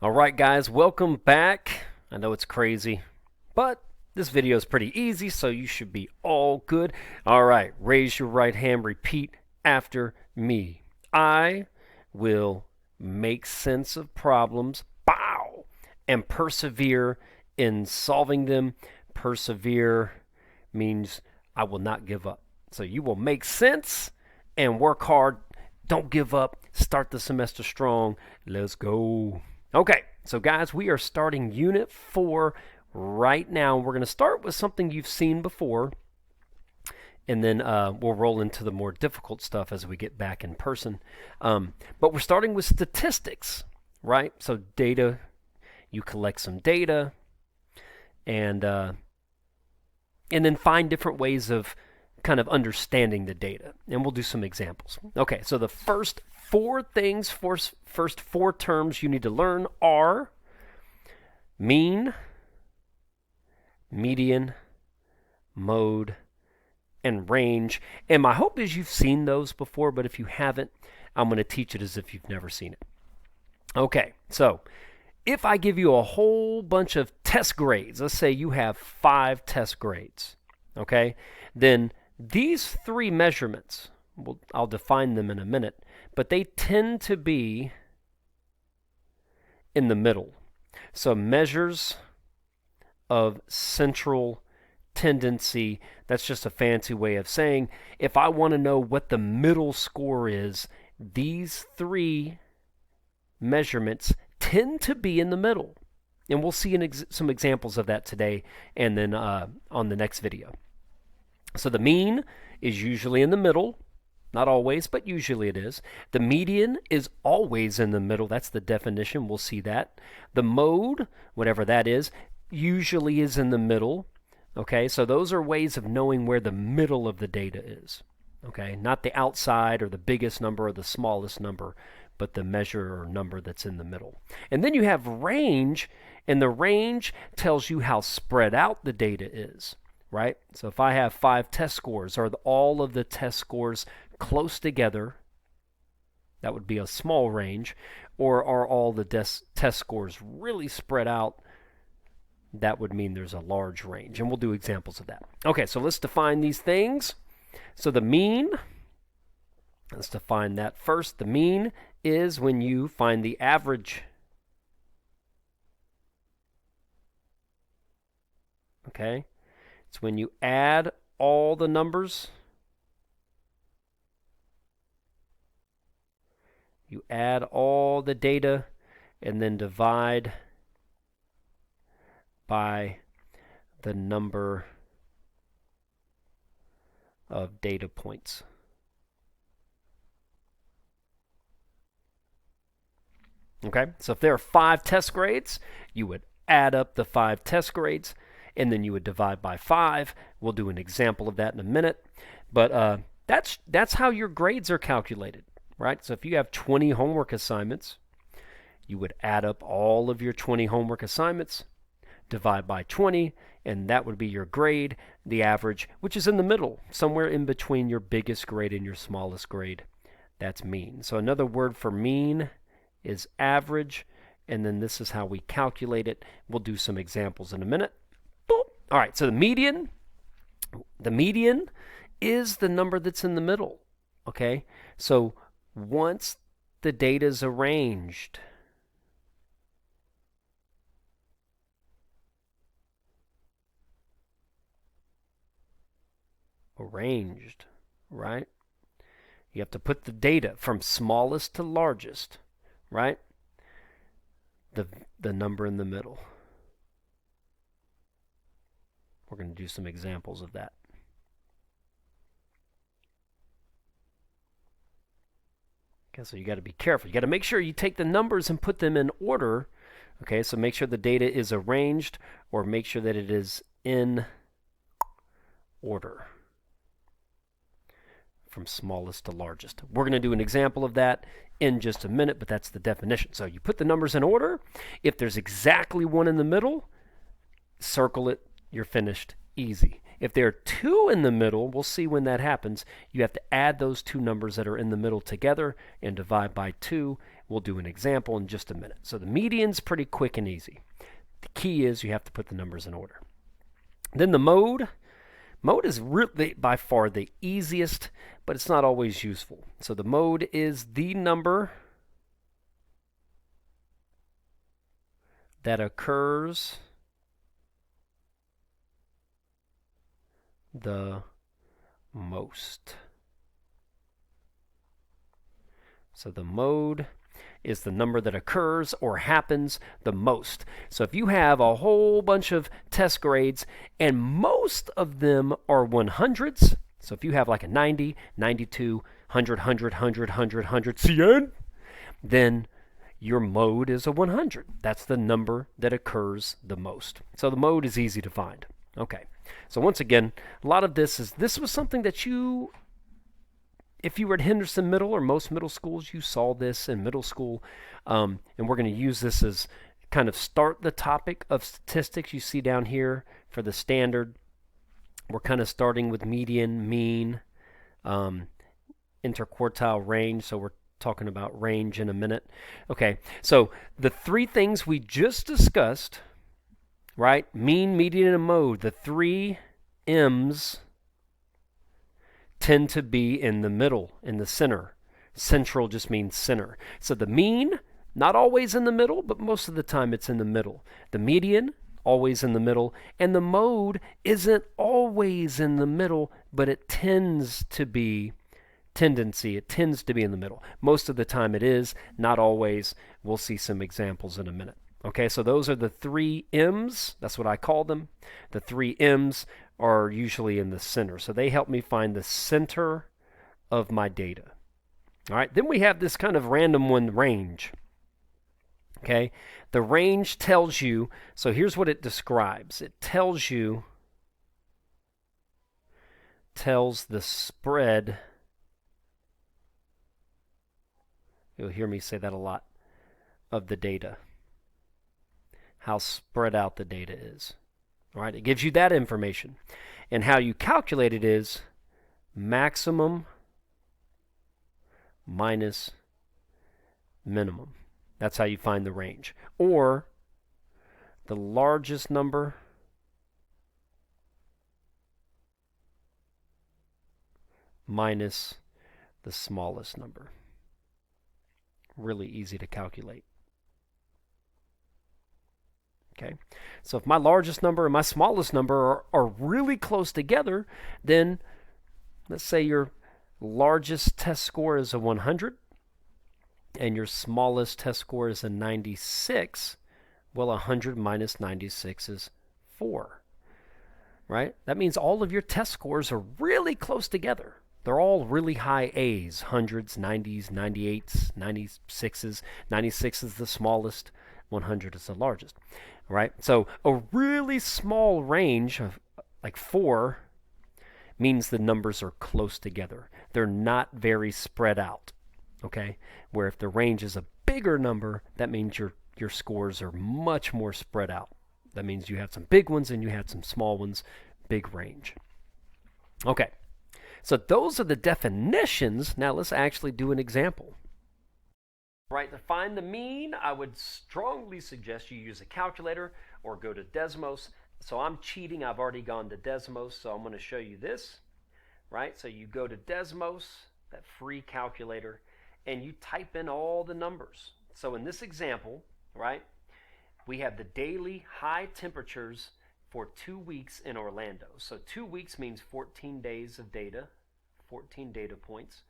All right, guys, welcome back. I know it's crazy, but this video is pretty easy, so you should be all good. All right, raise your right hand, repeat after me. I will make sense of problems, bow, and persevere in solving them. Persevere means I will not give up. So you will make sense and work hard. Don't give up. Start the semester strong. Let's go. Okay, so guys, we are starting Unit 4 right now. We're going to start with something you've seen before, and then we'll roll into the more difficult stuff as we get back in person. But we're starting with statistics, right? So data, you collect some data, and then find different ways of kind of understanding the data. And we'll do some examples. Okay, so the first four terms you need to learn are mean, median, mode, and range. And my hope is you've seen those before, but if you haven't, I'm going to teach it as if you've never seen it. Okay, so if I give you a whole bunch of test grades, let's say you have 5 test grades, okay, then these 3 measurements, I'll define them in a minute, but they tend to be in the middle. So measures of central tendency, that's just a fancy way of saying if I want to know what the middle score is, these 3 measurements tend to be in the middle. And we'll see some examples of that today and then on the next video. So the mean is usually in the middle. Not always, but usually it is. The median is always in the middle. That's the definition. We'll see that. The mode, whatever that is, usually is in the middle. Okay, so those are ways of knowing where the middle of the data is. Okay, not the outside or the biggest number or the smallest number, but the measure or number that's in the middle. And then you have range, and the range tells you how spread out the data is, right? So if I have 5 test scores, are all of the test scores close together? That would be a small range. Or are all the test scores really spread out? That would mean there's a large range. And we'll do examples of that. Okay, so let's define these things. So the mean, let's define that first. The mean is when you find the average. Okay, it's when you add all the numbers. You add all the data and then divide by the number of data points. Okay, so if there are 5 test grades, you would add up the 5 test grades and then you would divide by 5. We'll do an example of that in a minute. But that's how your grades are calculated, right? So if you have 20 homework assignments, you would add up all of your 20 homework assignments, divide by 20, and that would be your grade, the average, which is in the middle, somewhere in between your biggest grade and your smallest grade. That's mean. So another word for mean is average, and then this is how we calculate it. We'll do some examples in a minute. Boop. All right, so the median is the number that's in the middle, okay? So once the data is arranged, right? You have to put the data from smallest to largest, right? The number in the middle. We're going to do some examples of that. Okay, so you got to be careful. You got to make sure you take the numbers and put them in order. Okay, so make sure the data is arranged or make sure that it is in order from smallest to largest. We're going to do an example of that in just a minute, but that's the definition. So you put the numbers in order. If there's exactly one in the middle, circle it. You're finished. Easy. If there are 2 in the middle, we'll see when that happens. You have to add those 2 numbers that are in the middle together and divide by 2. We'll do an example in just a minute. So the median's pretty quick and easy. The key is you have to put the numbers in order. Then the mode. Mode is really by far the easiest, but it's not always useful. So the mode is the number that occurs the most. So the mode is the number that occurs or happens the most. So if you have a whole bunch of test grades and most of them are 100s, so if you have like a 90, 92, 100, 100, 100, 100, 100, 100, then your mode is a 100. That's the number that occurs the most. So the mode is easy to find. Okay, so once again, a lot of this was something that if you were at Henderson Middle or most middle schools, you saw this in middle school, and we're going to use this as kind of start the topic of statistics. You see down here for the standard, we're kind of starting with median, mean, interquartile range, so we're talking about range in a minute. Okay, so the 3 things we just discussed, right? Mean, median, and mode, the 3 M's tend to be in the middle, in the center. Central just means center. So the mean, not always in the middle, but most of the time it's in the middle. The median, always in the middle. And the mode isn't always in the middle, but it tends to be in the middle. Most of the time it is, not always. We'll see some examples in a minute. Okay, so those are the 3 M's. That's what I call them. The 3 M's are usually in the center. So they help me find the center of my data. All right, then we have this kind of random one, range. Okay, the range tells you, so here's what it describes. It tells the spread. You'll hear me say that a lot, of the data. How spread out the data is. All right, it gives you that information. And how you calculate it is maximum minus minimum. That's how you find the range. Or the largest number minus the smallest number. Really easy to calculate. Okay, so if my largest number and my smallest number are really close together, then let's say your largest test score is a 100 and your smallest test score is a 96. Well, 100 minus 96 is 4, right? That means all of your test scores are really close together. They're all really high A's, 100s, 90s, 98s, 96s. 96 is the smallest, 100 is the largest. Right? So a really small range of like 4 means the numbers are close together. They're not very spread out. Okay? Where if the range is a bigger number, that means your scores are much more spread out. That means you have some big ones and you have some small ones, big range. Okay. So those are the definitions. Now let's actually do an example. Right, to find the mean, I would strongly suggest you use a calculator or go to Desmos. So I'm cheating. I've already gone to Desmos, so I'm going to show you this. Right, so you go to Desmos, that free calculator, and you type in all the numbers. So in this example, right, we have the daily high temperatures for 2 weeks in Orlando. So 2 weeks means 14 days of data, 14 data points.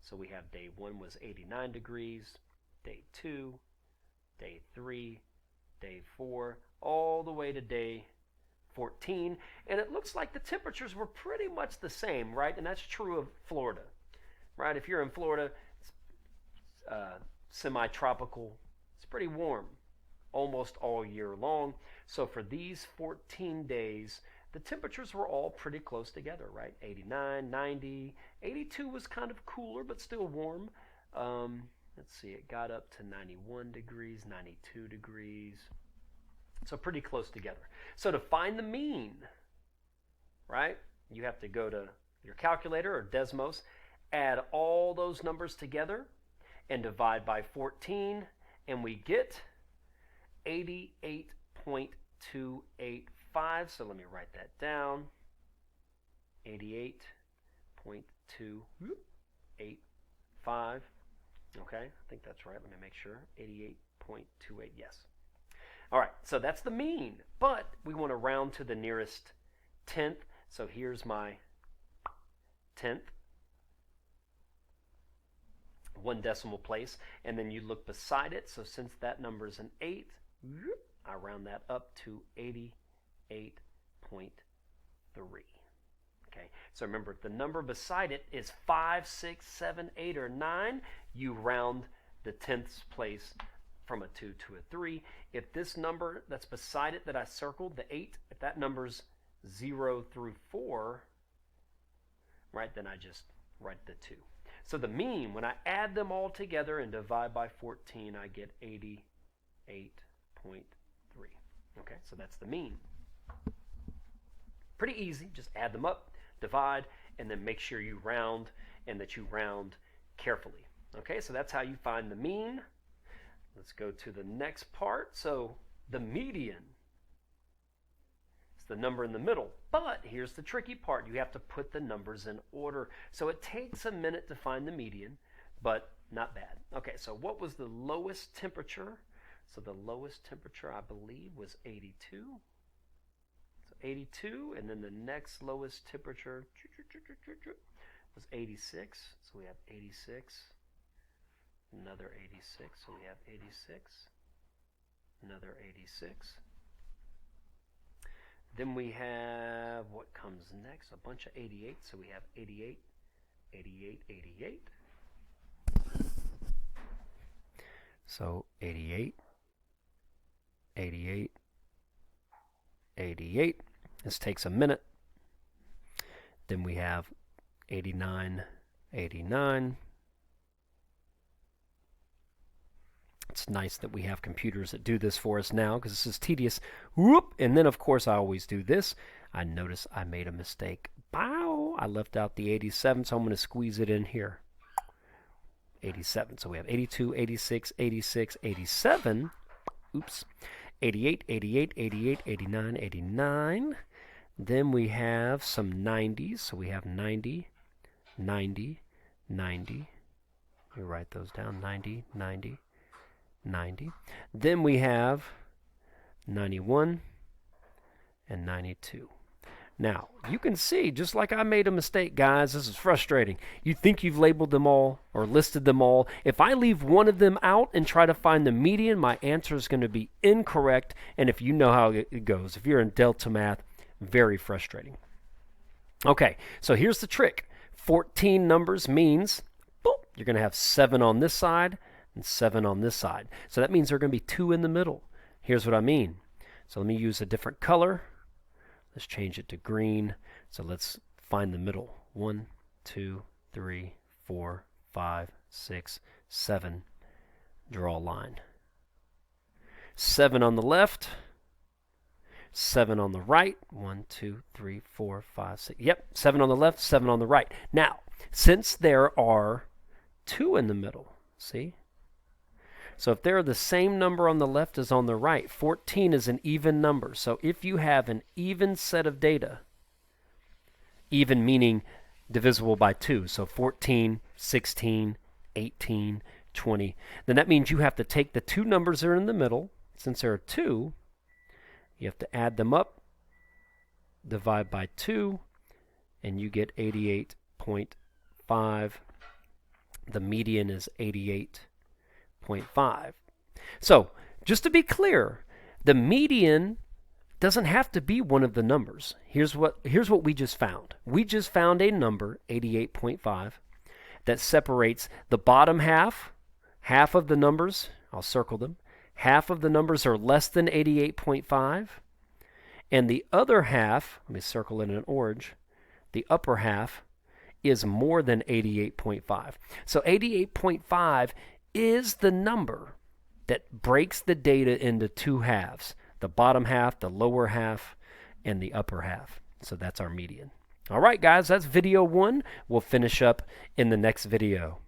So we have day 1 was 89 degrees. Day 2, day 3, day 4, all the way to day 14. And it looks like the temperatures were pretty much the same, right? And that's true of Florida, right? If you're in Florida, it's semi-tropical. It's pretty warm almost all year long. So for these 14 days, the temperatures were all pretty close together, right? 89, 90, 82 was kind of cooler, but still warm. Let's see, it got up to 91 degrees, 92 degrees. So pretty close together. So to find the mean, right? You have to go to your calculator or Desmos, add all those numbers together, and divide by 14, and we get 88.285. So let me write that down. 88.285. Okay, I think that's right. Let me make sure. 88.28, yes. All right, so that's the mean, but we want to round to the nearest tenth. So here's my tenth, 1 decimal place, and then you look beside it. So since that number is an 8, I round that up to 88.3. Okay, so remember, if the number beside it is 5, 6, 7, 8, or 9, you round the tenths place from a 2 to a 3. If this number that's beside it that I circled, the 8, if that number's 0 through 4, right, then I just write the 2. So the mean, when I add them all together and divide by 14, I get 88.3. Okay, so that's the mean. Pretty easy. Just add them up, divide, and then make sure you round, and that you round carefully. Okay, so that's how you find the mean. Let's go to the next part. So the median is the number in the middle. But here's the tricky part. You have to put the numbers in order. So it takes a minute to find the median, but not bad. Okay, so what was the lowest temperature? So the lowest temperature, I believe, was 82. So 82, and then the next lowest temperature was 86. So we have 86. Another 86, so we have 86. Another 86. Then we have, what comes next? A bunch of 88, so we have 88, 88, 88. So 88, 88, 88. This takes a minute. Then we have 89, 89. It's nice that we have computers that do this for us now, because this is tedious. Whoop! And then, of course, I always do this. I notice I made a mistake. Bow! I left out the 87, so I'm going to squeeze it in here. 87. So we have 82, 86, 86, 87. Oops. 88, 88, 88, 89, 89. Then we have some 90s. So we have 90, 90, 90. Let me write those down. 90, 90. 90. Then we have 91 and 92. Now, you can see, just like I made a mistake, guys, this is frustrating. You think you've labeled them all or listed them all. If I leave one of them out and try to find the median, my answer is going to be incorrect. And if you know how it goes, if you're in Delta Math, very frustrating. Okay, so here's the trick. 14 numbers means boop, you're going to have 7 on this side and 7 on this side. So that means there are going to be 2 in the middle. Here's what I mean. So let me use a different color. Let's change it to green. So let's find the middle. 1, 2, 3, 4, 5, 6, 7. Draw a line. 7 on the left. 7 on the right. 1, 2, 3, 4, 5, 6. Yep, 7 on the left, 7 on the right. Now, since there are 2 in the middle, see? So if they're the same number on the left as on the right, 14 is an even number. So if you have an even set of data, even meaning divisible by 2, so 14, 16, 18, 20, then that means you have to take the 2 numbers that are in the middle. Since there are 2, you have to add them up, divide by 2, and you get 88.5. The median is 88.5. So, just to be clear, the median doesn't have to be one of the numbers. Here's what we just found. We just found a number, 88.5, that separates the bottom half of the numbers, I'll circle them, half of the numbers are less than 88.5, and the other half, let me circle it in orange, the upper half is more than 88.5. So 88.5 is the number that breaks the data into 2 halves, the bottom half, the lower half, and the upper half. So that's our median. All right, guys, that's video 1. We'll finish up in the next video.